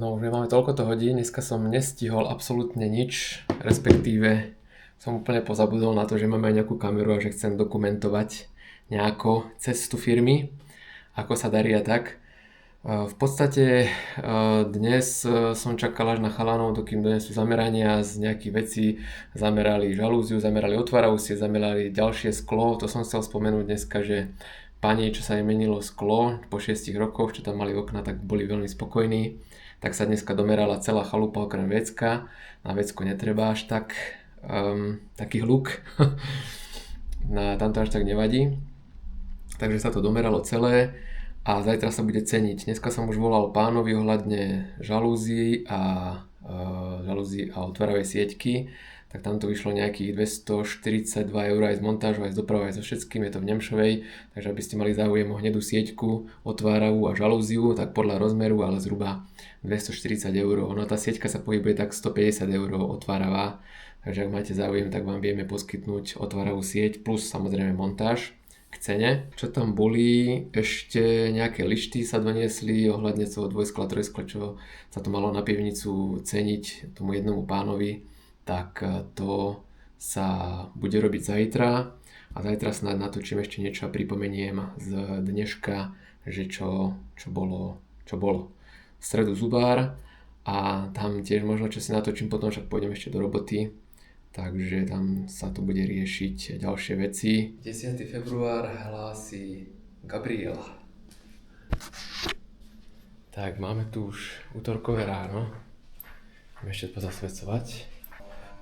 No už máme toľkoto hodín, dneska som nestihol absolútne nič, respektíve som úplne pozabudol na to, že máme aj nejakú kameru a že chcem dokumentovať nejako cestu firmy, ako sa darí a tak. V podstate dnes som čakal až na chalanov, dokým donesú zamerania z nejakých vecí, zamerali žalúziu, zamerali otváravúsie, zamerali ďalšie sklo. To som chcel spomenúť dneska, že pani, čo sa jej menilo sklo po 6 rokoch, čo tam mali okna, tak boli veľmi spokojní. Tak sa dneska domerala celá chalupa okrem vecka. Na vecku netreba až tak taký hluk. Tam to až tak nevadí. Takže sa to domeralo celé a zajtra sa bude ceniť. Dneska som už volal pánovi ohľadne žalúzií a otváravej sieťky. Tak tam to vyšlo nejakých 242 eur aj s montážou, aj s dopravou, aj so všetkým, je to v Nemšovej, takže aby ste mali záujem o hnedú sieťku, otváravú a žalúziu, tak podľa rozmeru, ale zhruba 240 eur. Ono tá sieťka sa pohybuje tak 150 eur otváravá, takže ak máte záujem, tak vám vieme poskytnť otváravú sieť plus samozrejme montáž k cene. Čo tam boli, ešte nejaké lišty sa doniesli ohľadne toho dvojskla, trojskla, čo sa to malo na pivnicu ceniť tomu jednomu pánovi. Tak to sa bude robiť zajtra a zajtra snad natočím ešte niečo a pripomeniem z dneška, že čo bolo. V stredu zubár a tam tiež možno čo si natočím, potom však pôjdem ešte do roboty, takže tam sa to bude riešiť ďalšie veci. 10. február hlási Gabriel. Tak máme tu už útorkové ráno, ideme ešte pozasvedcovať.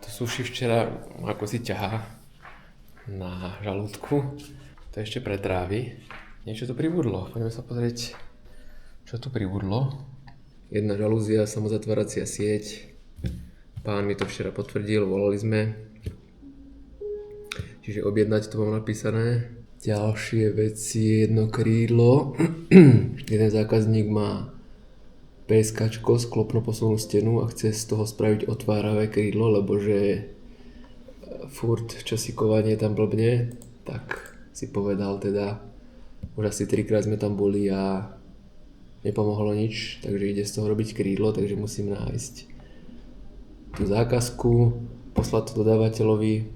To suši včera ako si ťahá na žalúdku. To je ešte pre trávy. Niečo tu pribudlo. Poďme sa pozrieť, čo tu pribudlo. Jedna žalúzia, samozatváracia sieť. Pán mi to včera potvrdil, volali sme. Čiže objednať to mám napísané. Ďalšie veci, jedno krídlo. Jeden zákazník má PSKčko, sklopno posunú stenu a chce z toho spraviť otváravé krídlo, lebo že furt časíkovanie tam blbne, tak si povedal teda, už asi 3-krát sme tam boli a nepomohlo nič, takže ide z toho robiť krídlo, takže musím nájsť tú zákazku, poslať to dodávateľovi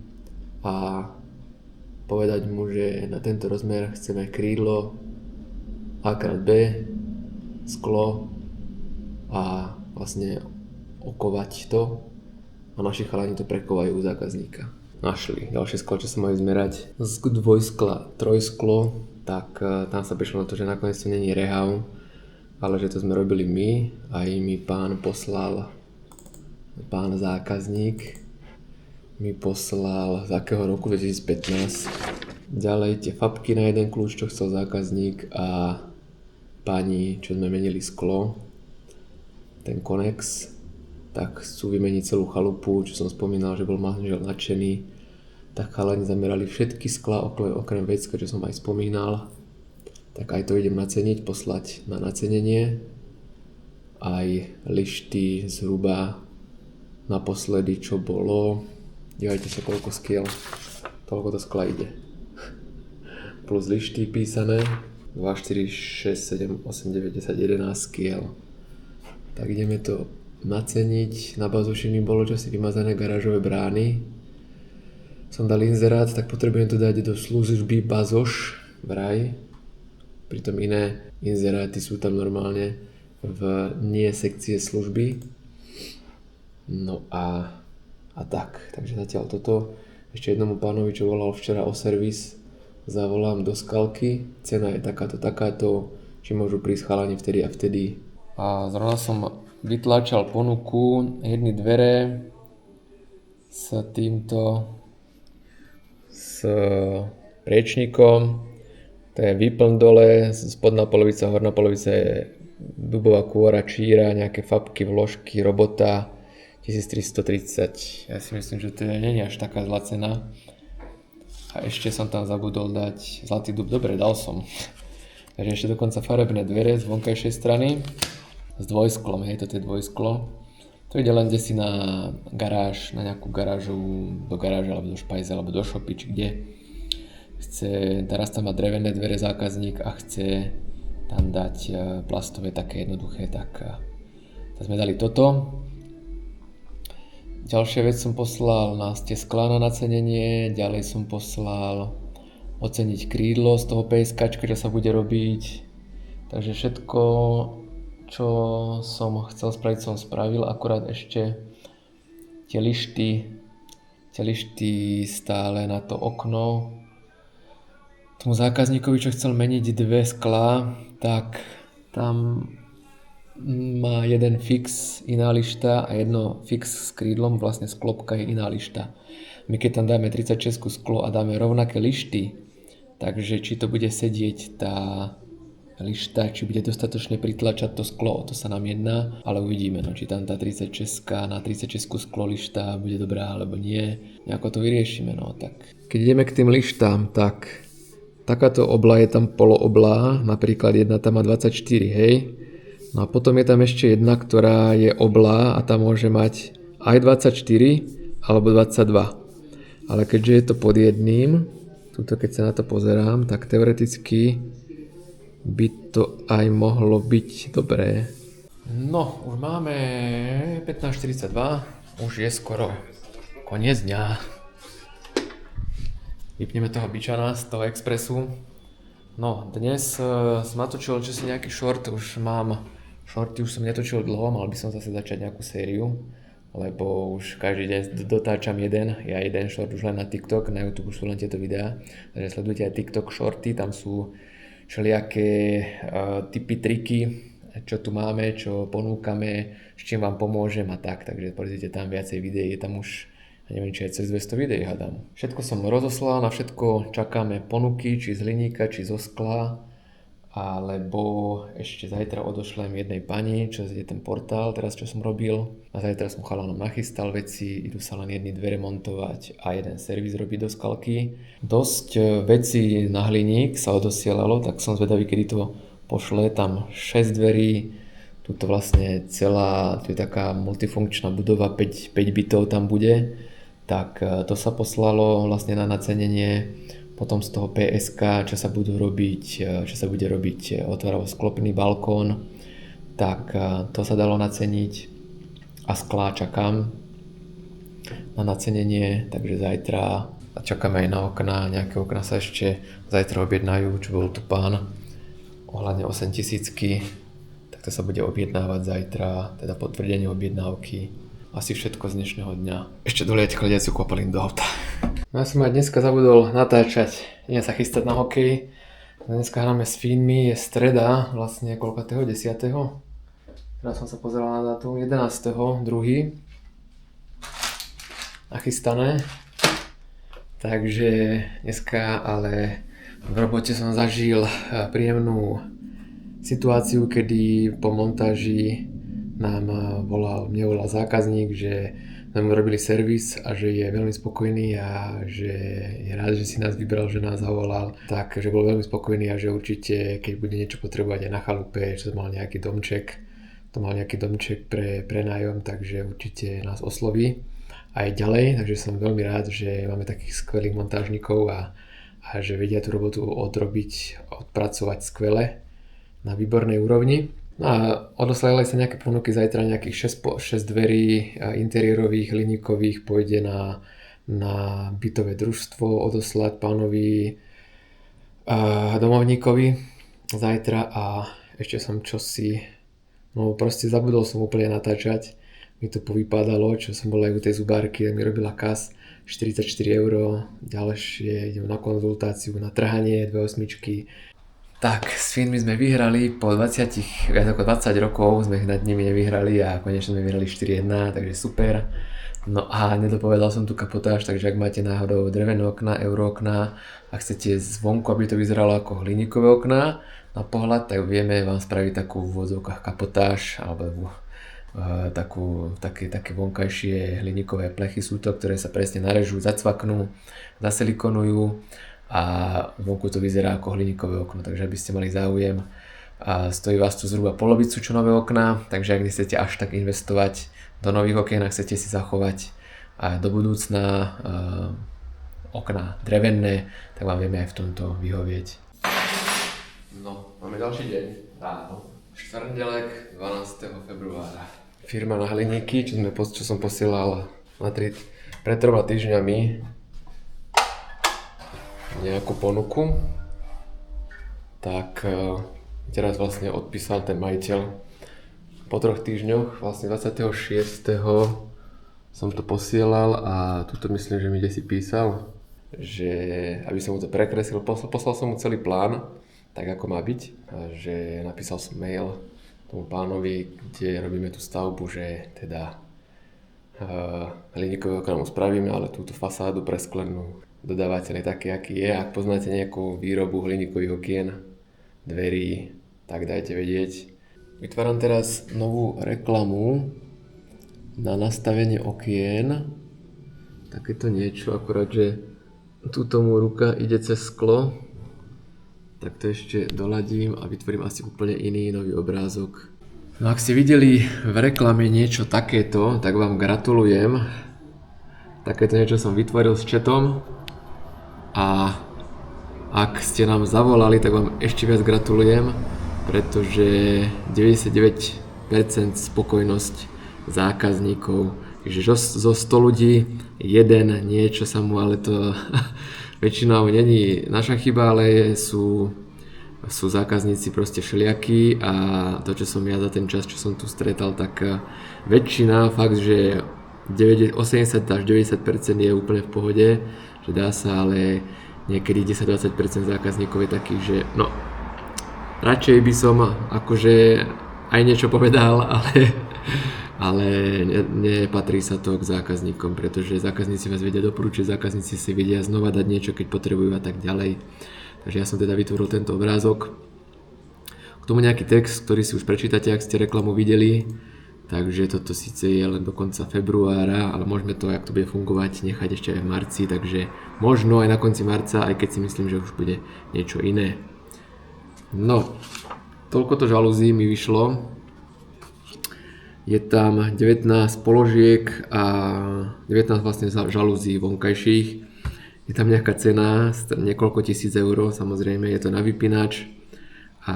a povedať mu, že na tento rozmer chceme krídlo A×B, sklo a vlastne okovať to a naši chalani to prekovajú u zákazníka. Našli ďalšie sklo, čo sa majú zmerať z dvojskla trojsklo, tak tam sa prišlo na to, že nakoniec to není rehav, ale že to sme robili my a mi pán zákazník mi poslal z akého roku 2015. Ďalej tie fabky na jeden kľúč, čo chcel zákazník a pani, čo sme menili sklo, ten Konex, tak chcú vymeniť celú chalupu, čo som spomínal, že bol manžel nadšený, tak chalani zamerali všetky sklá okrem vecka, čo som aj spomínal, tak aj to idem naceniť, poslať na nacenenie, aj lišty zhruba naposledy, čo bolo, dívajte sa koľko skiel, toľko to skla ide, plus lišty písané, 2, 4, 6, 7, 8, 9, 10, 11 skiel. Tak ideme to naceniť. Na bazoši mi bolo čosi vymazané garážové brány. Som dal inzerát, tak potrebujem to dať do služby bazoš vraj. Pritom iné inzeráty sú tam normálne v nie sekcie služby. No a tak. Takže zatiaľ toto. Ešte jednomu pánovi, čo volal včera o servis, zavolám do Skalky. Cena je takáto, či môžu prísť chalani vtedy a vtedy. A zrovna som vytláčal ponuku, jedny dvere s priečnikom, to je výplň dole, spodná polovica, horná polovica je dubová kôra, číra, nejaké fabky, vložky, robota, 1330. Ja si myslím, že to nie je až taká zlá cena. A ešte som tam zabudol dať zlatý dub, dobre, dal som. Takže ešte dokonca farebné dvere z vonkajšej strany. S dvojsklom, hej, toto je dvojsklo. To ide len desi na garáž, na nejakú garážu, do garáže, alebo do špajze, alebo do shopy, či kde. Teraz tam má drevené dvere zákazník a chce tam dať plastové také jednoduché, tak Tak sme dali toto. Ďalšia vec som poslal na tie sklá na nacenenie, ďalej som poslal oceniť krídlo z toho PSK, čo sa bude robiť. Takže všetko, čo som chcel spraviť, som spravil, akurát ešte tie lišty stále na to okno. Tomu zákazníkovi, čo chcel meniť dve sklá, tak tam má jeden fix iná lišta a jedno fix s krídlom, vlastne sklopka je iná lišta. My keď tam dáme 36 sklo a dáme rovnaké lišty, takže či to bude sedieť tá lišta, či bude dostatočne pritlačať to sklo, o to sa nám jedná, ale uvidíme, no, či tam tá 36 na 36 sklo lišta bude dobrá alebo nie, nejako to vyriešime, no tak. Keď ideme k tým lištám, tak takáto obla je tam polooblá, napríklad jedna tam má 24, hej. No a potom je tam ešte jedna, ktorá je oblá a tá môže mať aj 24 alebo 22. Ale keďže je to pod jedným, tuto keď sa na to pozerám, tak teoreticky by to aj mohlo byť dobré. No, už máme 15:42, už je skoro koniec dňa. Vypneme toho bičana z toho expresu. No, dnes som natočil čosi nejaký short, shorty už som netočil dlho, mal by som zase začať nejakú sériu, lebo už každý deň dotáčam jeden short už len na TikTok, na YouTube už sú len tieto videá, takže sledujte aj TikTok shorty, tam sú všelijaké tipy, triky, čo tu máme, čo ponúkame, s čím vám pomôžem a tak, takže pozrite tam viacej videí, je tam už, ja neviem, či aj cez 200 videí hádam. Všetko som rozoslal, na všetko čakáme ponuky, či z hliníka, či zo skla, alebo ešte zajtra odošlem jednej pani, čo je ten portál, teraz čo som robil. A zajtra som chalanom nachystal veci, idú sa len jedny dvere montovať a jeden servis robiť do skalky. Dosť vecí na hliník sa odosielalo, tak som zvedavý, kedy to pošle. Tam 6 dverí, tuto vlastne celá, tu je taká multifunkčná budova, 5 bytov tam bude. Tak to sa poslalo vlastne na nacenenie. Potom z toho PSK, čo sa bude robiť otváravo-sklopný balkón, tak to sa dalo naceniť a sklá čakám na nacenenie, takže zajtra čakáme aj na okná, nejaké okná sa ešte zajtra objednajú, čo bol tu pán ohľadne 8000, tak to sa bude objednávať zajtra, teda potvrdenie objednávky. Asi všetko z dnešného dňa. Ešte dolieť chladiacu kopalín do auta. No ja som aj dneska zabudol natáčať. Idem sa chystať na hokej. Dneska hráme s Fínmi, je streda, vlastne koľkatého, 10. Teraz som sa pozeral na dátum, 11.2. Nachystané. Takže dneska ale v robote som zažil príjemnú situáciu, kedy po montáži mne volal zákazník, že sme mu robili servis a že je veľmi spokojný a že je rád, že si nás vybral, že nás zavolal. Takže bol veľmi spokojný a že určite, keď bude niečo potrebovať aj na chalupe, že to mal nejaký domček pre nájom, takže určite nás osloví aj ďalej. Takže som veľmi rád, že máme takých skvelých montážnikov a že vedia tú robotu odpracovať skvele na výbornej úrovni. No a odoslali sa nejaké ponuky, zajtra nejakých 6 dverí interiérových, hliníkových pôjde na bytové družstvo odoslať pánovi domovníkovi zajtra a ešte som proste zabudol som úplne natáčať, mi to povypadalo, čo som bol aj u tej zubárky, mi robila kas 44 €, ďalšie idem na konzultáciu, na trhanie 2 8. Tak, s Fínmi sme vyhrali, po viac ako 20 rokov sme nad nimi nevyhrali a konečne sme vyhrali 4-1, takže super. No a nedopovedal som tu kapotáž, takže ak máte náhodou drevené okná, eurookná a chcete zvonku, aby to vyzeralo ako hliníkové okná na pohľad, tak vieme vám spraviť takú v úvodzovkách kapotáž alebo také vonkajšie hliníkové plechy sú to, ktoré sa presne narežú, zacvaknú, zasilikonujú a vonku to vyzerá ako hliníkové okno, takže aby ste mali záujem a stojí vás to zhruba polovicu čo nové okná, takže ak nechcete až tak investovať do nových okien a chcete si zachovať a do budúcna okná drevené, tak vám vieme aj v tomto vyhovieť. No, máme ďalší deň, ráno, štvrndelek 12. februára. firma na hliníky, čo som posielal pred 3 týždňami nejakú ponuku, tak teraz vlastne odpísal ten majiteľ. Po 3 týždňoch, vlastne 26. som to posielal a tuto myslím, že mi si písal, že aby som mu to prekreslil, poslal som mu celý plán, tak ako má byť, a že napísal som mail tomu pánovi, kde robíme tú stavbu, že teda hliníkové okná mu spravíme, ale túto fasádu presklenú dodávateľ je taký, aký je. Ak poznáte nejakú výrobu hliníkových okien, dverí, tak dajte vedieť. Vytváram teraz novú reklamu na nastavenie okien. Takéto niečo, akurát, že túto mu ruka ide cez sklo. Tak to ešte doladím a vytvorím asi úplne iný nový obrázok. No ak ste videli v reklame niečo takéto, tak vám gratulujem. Takéto niečo som vytvoril s chatom. A ak ste nám zavolali, tak vám ešte viac gratulujem, pretože 99% spokojnosť zákazníkov. Takže zo 100 ľudí jeden niečo sa mu, ale to väčšinou není naša chyba, ale sú zákazníci proste všelijakí a to, čo som ja za ten čas, čo som tu stretal, tak väčšina, fakt, že 80 až 90% je úplne v pohode, že dá sa, ale niekedy 10-20% zákazníkov je takých, že no, radšej by som akože aj niečo povedal, ale nepatrí sa to k zákazníkom, pretože zákazníci vás vedia doporučiť, zákazníci si vedia znova dať niečo, keď potrebujú a tak ďalej. Takže ja som teda vytvoril tento obrázok. K tomu nejaký text, ktorý si už prečítate, ak ste reklamu videli. Takže toto síce je len do konca februára, ale môžeme to, ak to bude fungovať, nechať ešte aj v marci. Takže možno aj na konci marca, aj keď si myslím, že už bude niečo iné. No, toľko to žalúzí mi vyšlo. Je tam 19 položiek a 19 vlastne žalúzí vonkajších. Je tam nejaká cena, niekoľko tisíc eur, samozrejme, je to na vypínač a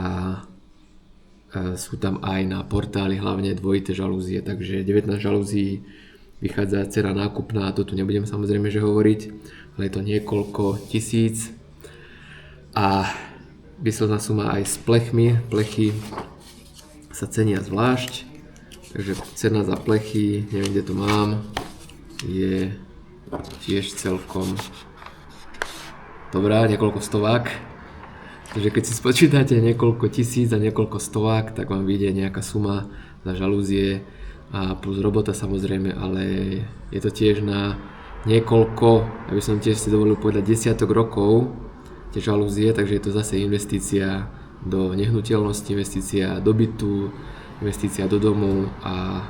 sú tam aj na portáli hlavne dvojité žalúzie, takže 19 žalúzií vychádza cena nákupná, to tu nebudem samozrejme že hovoriť, ale je to niekoľko tisíc a výsledná suma aj s plechmi, plechy sa cenia zvlášť, takže cena za plechy, neviem kde to mám, je tiež celkom dobrá, niekoľko stovák. Takže keď si spočítate niekoľko tisíc a niekoľko stovák, tak vám vyjde nejaká suma za žalúzie a plus robota samozrejme, ale je to tiež na niekoľko, aby som tiež si dovolil povedať, desiatok rokov tie žalúzie, takže je to zase investícia do nehnuteľnosti, investícia do bytu, investícia do domu a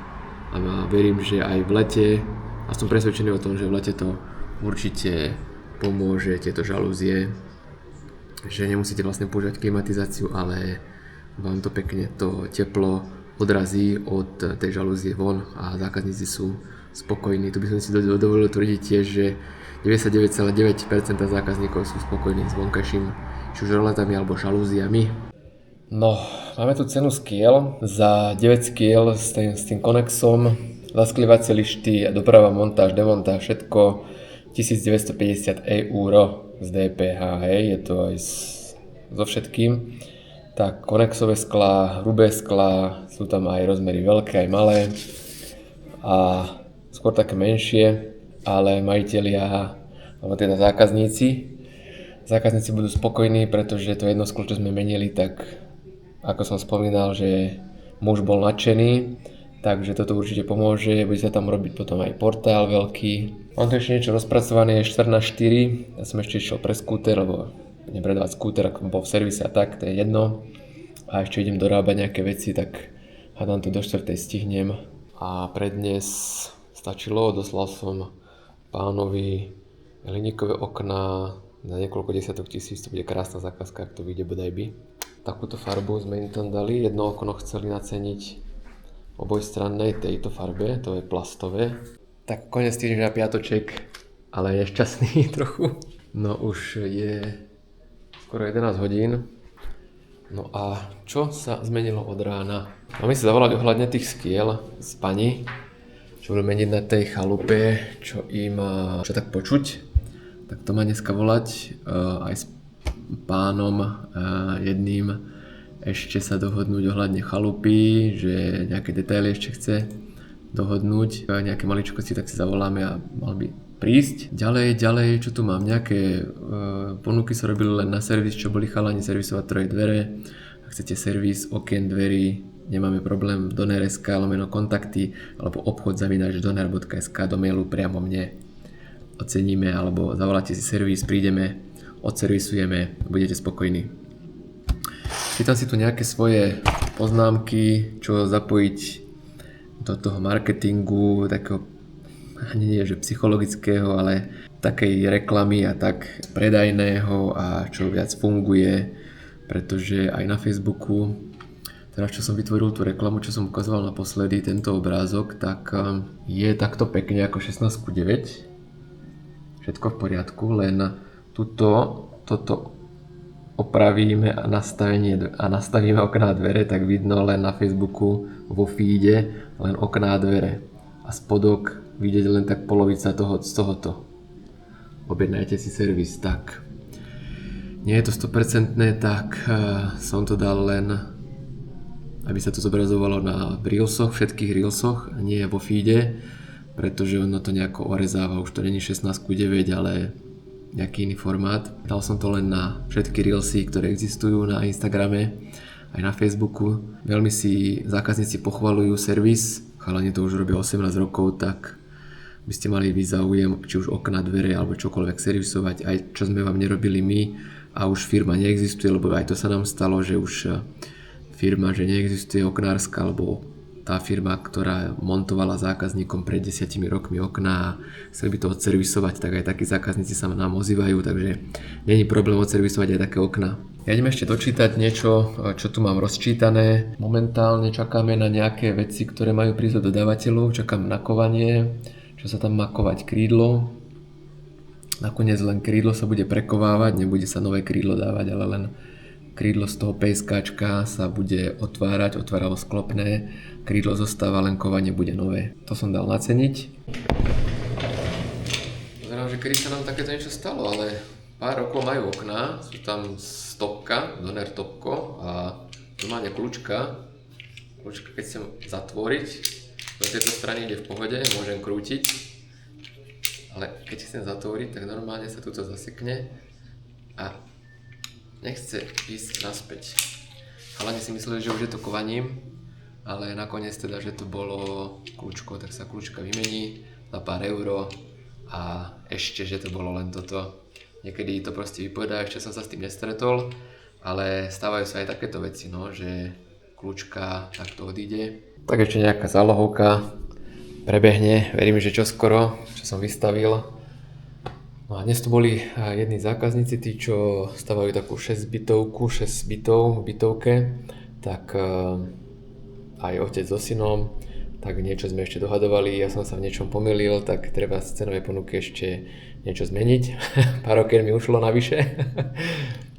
verím, že aj v lete, a som presvedčený o tom, že v lete to určite pomôže tieto žalúzie, že nemusíte vlastne používať klimatizáciu, ale vám to pekne to teplo odrazí od tej žalúzie von a zákazníci sú spokojní. Tu by som si dovolil tvrdiť tiež, že 99,9% zákazníkov sú spokojní s vonkajším, či už roletami alebo žalúziami. No, máme tu cenu skiel za 9 skiel s tým konexom, zasklievacie lišty, doprava, montáž, demontáž, všetko 1950 eur z DPH, hej, je to aj so všetkým. Tak konexové sklá, hrubé sklá, sú tam aj rozmery veľké, aj malé a skôr také menšie, ale majitelia, alebo teda zákazníci budú spokojní, pretože to jedno sklo, čo sme menili, tak ako som spomínal, že muž bol nadšený, takže toto určite pomôže, bude sa tam robiť potom aj portál veľký. Mám tu ešte niečo rozpracované, 4x4, ja som ešte išiel pre skúter, lebo budem predávať skúter, ak bol v servise a tak, to je jedno. A ešte idem dorábať nejaké veci, tak hádam to do 4. stihnem. A pre dnes stačilo, doslal som pánovi hliníkové okná za niekoľko desiatok tisíc, to bude krásna zákazka, ak to vyjde bodaj by. Takúto farbu sme im tam dali, jedno okno chceli naceniť obojstrannej tejto farbe, to je plastové. Tak konec týždňa piatoček, ale je šťastný trochu. No už je skoro 11 hodín. No a čo sa zmenilo od rána? Máme si zavolali ohľadne tých skiel z pani, čo budú meniť na tej chalupe, čo tak počuť. Tak to má dneska volať aj s pánom jedným ešte sa dohodnúť ohľadne chalupy, že nejaké detaily ešte chce dohodnúť, nejaké maličkosti, tak si zavoláme a mal by prísť. Ďalej, čo tu mám, nejaké ponuky sa robili len na servis, čo boli chalani servisovať troje dvere. Ak chcete servis okien, dverí, nemáme problém, doner.sk, lomeno kontakty, alebo obchod@doner.sk do mailu priamo mne. Oceníme, alebo zavoláte si servis, prídeme, odservisujeme, budete spokojní. Čítam si tu nejaké svoje poznámky, čo zapojiť do toho marketingu, takého ani nie že psychologického, ale takej reklamy a tak predajného a čo viac funguje, pretože aj na Facebooku, teraz čo som vytvoril tú reklamu, čo som ukazoval naposledy, tento obrázok, tak je takto pekne ako 16:9. Všetko v poriadku, len toto opravíme a nastavíme okná a dvere, tak vidno len na Facebooku vo feede len okná a dvere. A spodok vidieť len tak polovica z tohoto. Objednajte si servis, tak. Nie je to 100%, tak som to dal len, aby sa to zobrazovalo na reelsoch, všetkých reelsoch, nie vo feede, pretože ono to nejako orezáva, už to není 16:9, ale nejaký iný formát. Dal som to len na všetky reelsy, ktoré existujú na Instagrame, aj na Facebooku. Veľmi si zákazníci pochvaľujú servis, chalani to už robia 18 rokov, tak by ste mali vy záujem, či už okna, dvere alebo čokoľvek servisovať, aj čo sme vám nerobili my a už firma neexistuje, lebo aj to sa nám stalo, že už firma, že neexistuje oknárska, alebo tá firma, ktorá montovala zákazníkom pred 10 rokmi okná a chceli by to odservisovať, tak aj takí zákazníci sa nám ozývajú, takže nie je problém odservisovať aj také okná. Ja idem ešte dočítať niečo, čo tu mám rozčítané. Momentálne čakáme na nejaké veci, ktoré majú prísť od dodávateľov, čakám nakovanie, čo sa tam má kovať krídlo. Nakoniec len krídlo sa bude prekovávať, nebude sa nové krídlo dávať, ale len krídlo z toho PSKčka sa bude otváralo sklopné, krídlo zostáva, len kovanie bude nové. To som dal naceniť. Pozerám, že kedy sa nám takéto niečo stalo, ale pár rokov majú okná, sú tam stopka, doner topko a normálne kľúčka. Kľúčka keď chcem zatvoriť, do tejto strany ide v pohode, môžem krútiť, ale keď chcem zatvoriť, tak normálne sa tuto zasekne a nechce ísť naspäť. Chalani si mysleli, že už je to kovaním, ale nakoniec teda, že to bolo kľúčko, tak sa kľúčka vymení za pár euro a ešte, že to bolo len toto. Niekedy to proste vypovedá, ešte som sa s tým nestretol, ale stávajú sa aj takéto veci, no, že kľúčka takto odíde. Tak ešte nejaká zálohovka prebehne, verím, že čoskoro, čo som vystavil. No a dnes tu boli jedni zákazníci, tí, čo stavajú takú 6 bytov v bytovke, tak aj otec so synom, tak niečo sme ešte dohadovali, ja som sa v niečom pomýlil, tak treba z cenovej ponuky ešte niečo zmeniť. Pár okien mi ušlo navyše,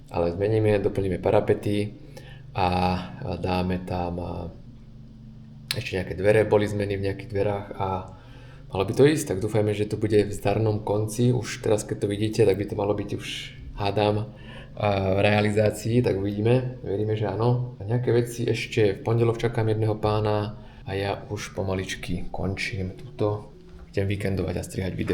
ale zmeníme, doplníme parapety a dáme tam ešte nejaké dvere, boli zmeny v nejakých dverách a malo by to ísť, tak dúfajme, že to bude v zdarnom konci. Už teraz, keď to vidíte, tak by to malo byť už, hádam, v realizácii, tak uvidíme. Veríme, že áno. A nejaké veci ešte v pondelok čakám jedného pána a ja už pomaličky končím túto. Idem víkendovať a strihať video.